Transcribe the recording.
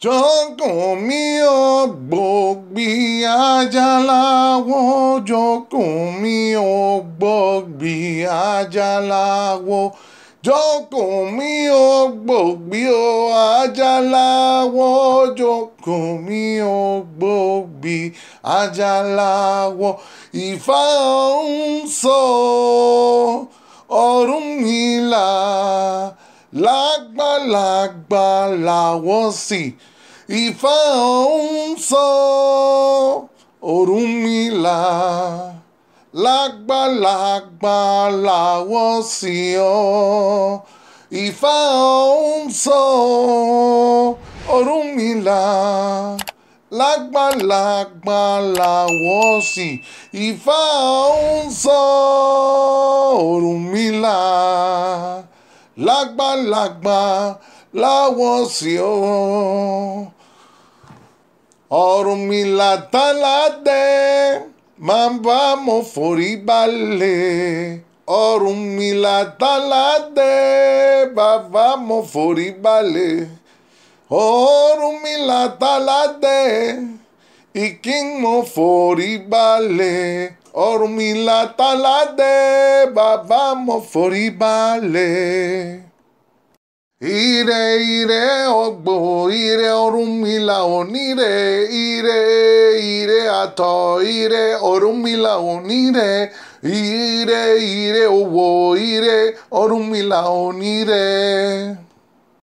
Yo comí bogbi ajalawo, yo comí bogbi ajalawo, yo comí bogbi ajalawo, yo comí bogbi ajalawo. Ifá ń sọ Ọ̀rúnmìlà lágbàlagbà làwọ̀ sí. Ifá ń sọ Ọ̀rúnmìlà lágbàlagbà làwọ̀ sí ọ. Ifá ń sọ Ọ̀rúnmìlà lágbàlagbà làwọ̀ sí. Ifá ń sọ Ọ̀rúnmìlà lágbàlagbà làwọ̀ sí ọ. Ọ̀rúnmìlà táládé máa bá mo forí balẹ̀. Ọ̀rúnmìlà táládé bàbá mo forí balẹ̀. Ọ̀rúnmìlà táládé ìkín mo forí balẹ̀. Ọ̀rúnmìlà táládé bàbá mo forí balẹ̀. Ire ire ogbo, ire Ọ̀rúnmìlà onire, ire àtọ̀, ire Ọ̀rúnmìlà onire, ire owó, ire Ọ̀rúnmìlà onire.